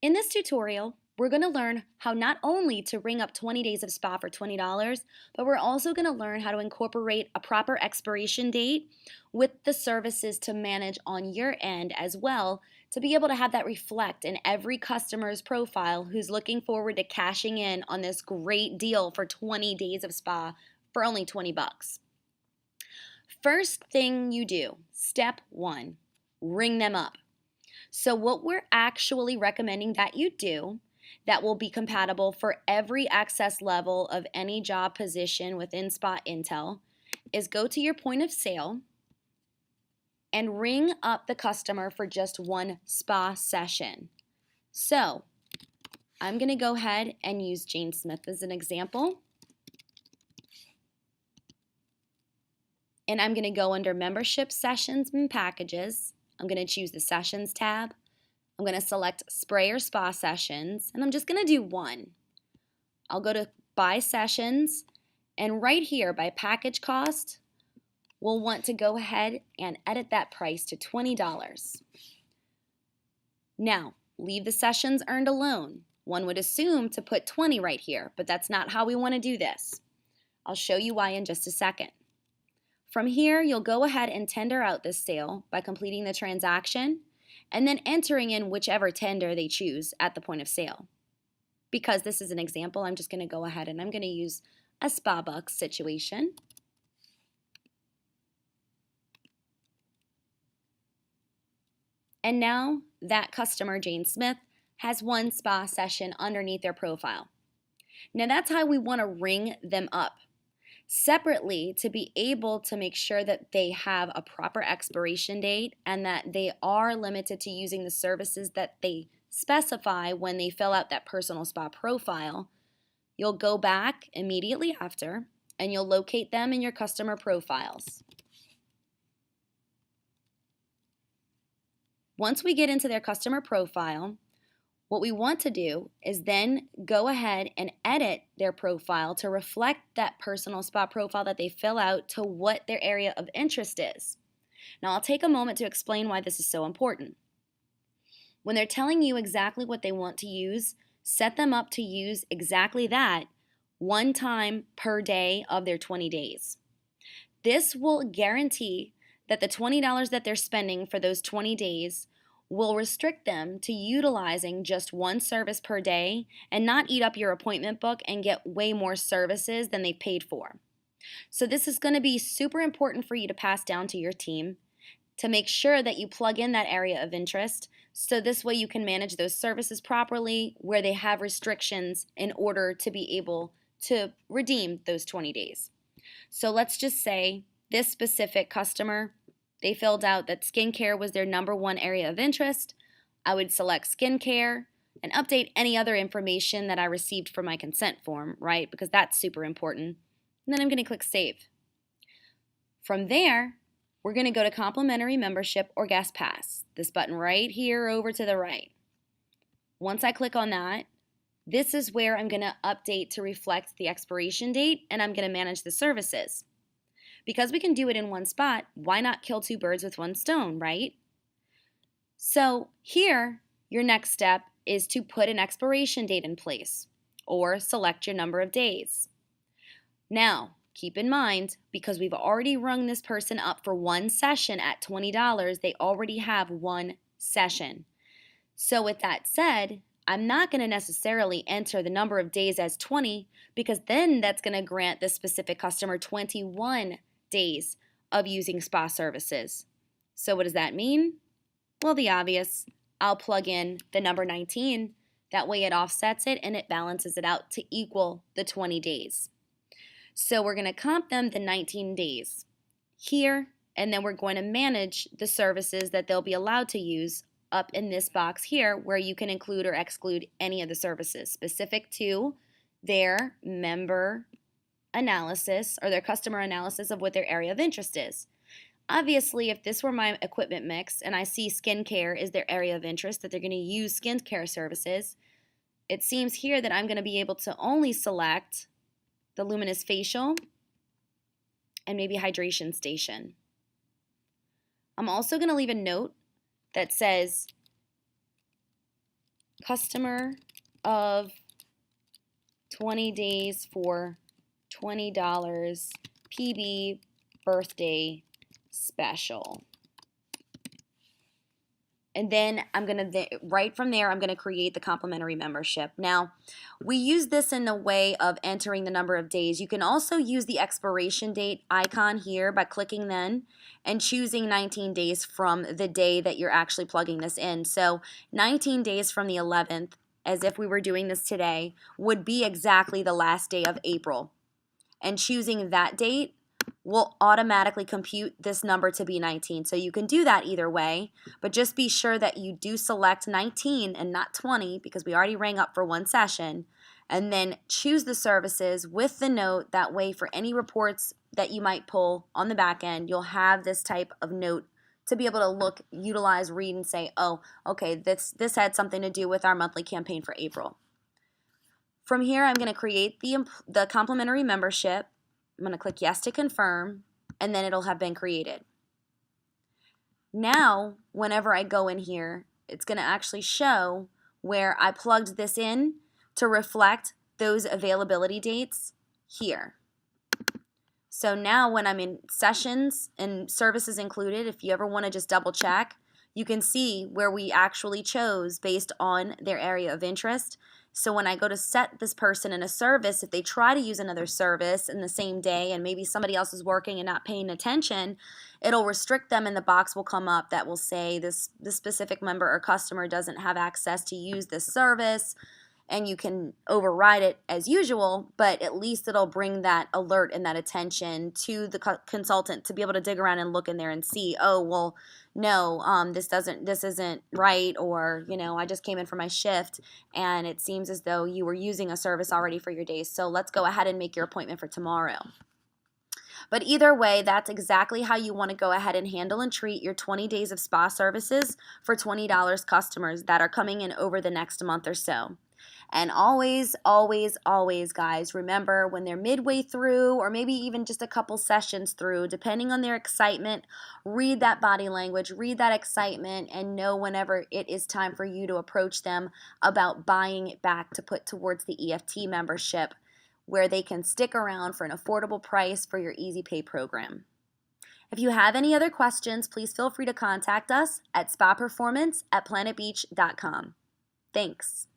In this tutorial, we're going to learn how not only to ring up 20 days of spa for $20, but we're also going to learn how to incorporate a proper expiration date with the services to manage on your end as well to be able to have that reflect in every customer's profile who's looking forward to cashing in on this great deal for 20 days of spa for only 20 bucks. First thing you do, step one, ring them up. So what we're actually recommending that you do that will be compatible for every access level of any job position within Spot Intel is go to your point of sale and ring up the customer for just one spa session. So I'm going to go ahead and use Jane Smith as an example. And I'm going to go under Membership Sessions and Packages. I'm going to choose the Sessions tab. I'm going to select Spray or Spa Sessions, and I'm just going to do one. I'll go to By Sessions, and right here by Package Cost, we'll want to go ahead and edit that price to $20. Now, leave the sessions earned alone. One would assume to put 20 right here, but that's not how we want to do this. I'll show you why in just a second. From here, you'll go ahead and tender out this sale by completing the transaction and then entering in whichever tender they choose at the point of sale. Because this is an example, I'm just going to go ahead and I'm going to use a Spa Bucks situation. And now that customer, Jane Smith, has one spa session underneath their profile. Now that's how we want to ring them up. Separately, to be able to make sure that they have a proper expiration date and that they are limited to using the services that they specify when they fill out that personal spa profile, you'll go back immediately after and you'll locate them in your customer profiles. Once we get into their customer profile, what we want to do is then go ahead and edit their profile to reflect that personal spa profile that they fill out to what their area of interest is. Now, I'll take a moment to explain why this is so important. When they're telling you exactly what they want to use, set them up to use exactly that one time per day of their 20 days. This will guarantee that the $20 that they're spending for those 20 days will restrict them to utilizing just one service per day and not eat up your appointment book and get way more services than they paid for. So this is going to be super important for you to pass down to your team to make sure that you plug in that area of interest so this way you can manage those services properly where they have restrictions in order to be able to redeem those 20 days. So let's just say this specific customer, they filled out that skincare was their number one area of interest. I would select skincare and update any other information that I received from my consent form, right? Because that's super important. And then I'm going to click Save. From there, we're going to go to Complimentary Membership or Guest Pass, this button right here over to the right. Once I click on that, this is where I'm going to update to reflect the expiration date and I'm going to manage the services. Because we can do it in one spot, why not kill two birds with one stone, right? So here, your next step is to put an expiration date in place or select your number of days. Now, keep in mind, because we've already rung this person up for one session at $20, they already have one session. So with that said, I'm not going to necessarily enter the number of days as 20 because then that's going to grant this specific customer 21 days of using spa services. So what does that mean? Well, the obvious. I'll plug in the number 19. That way it offsets it and it balances it out to equal the 20 days. So we're going to comp them the 19 days here, and then we're going to manage the services that they'll be allowed to use up in this box here where you can include or exclude any of the services specific to their member analysis or their customer analysis of what their area of interest is. Obviously, if this were my equipment mix and I see skincare is their area of interest, that they're going to use skincare services, it seems here that I'm going to be able to only select the Luminous Facial and maybe Hydration Station. I'm also going to leave a note that says customer of 20 days for $20 PB birthday special. And then I'm going to, right from there, I'm going to create the complimentary membership. Now, we use this in the way of entering the number of days. You can also use the expiration date icon here by clicking then and choosing 19 days from the day that you're actually plugging this in. So 19 days from the 11th, as if we were doing this today, would be exactly the last day of April. And choosing that date will automatically compute this number to be 19. So you can do that either way, but just be sure that you do select 19 and not 20 because we already rang up for one session, and then choose the services with the note. That way for any reports that you might pull on the back end, you'll have this type of note to be able to look, utilize, read, and say, oh, okay, this had something to do with our monthly campaign for April. From here, I'm going to create the complimentary membership. I'm going to click yes to confirm, and then it'll have been created. Now, whenever I go in here, it's going to actually show where I plugged this in to reflect those availability dates here. So now when I'm in sessions and services included, if you ever want to just double check, you can see where we actually chose based on their area of interest. So when I go to set this person in a service, if they try to use another service in the same day and maybe somebody else is working and not paying attention, it'll restrict them and the box will come up that will say this specific member or customer doesn't have access to use this service, and you can override it as usual, but at least it'll bring that alert and that attention to the consultant to be able to dig around and look in there and see, oh, well, no, this isn't right, or, you know, I just came in for my shift and it seems as though you were using a service already for your days, so let's go ahead and make your appointment for tomorrow. But either way, that's exactly how you want to go ahead and handle and treat your 20 days of spa services for $20 customers that are coming in over the next month or so. And always, always, always, guys, remember when they're midway through or maybe even just a couple sessions through, depending on their excitement, read that body language, read that excitement, and know whenever it is time for you to approach them about buying it back to put towards the EFT membership, where they can stick around for an affordable price for your Easy Pay program. If you have any other questions, please feel free to contact us at spaperformance@planetbeach.com. Thanks.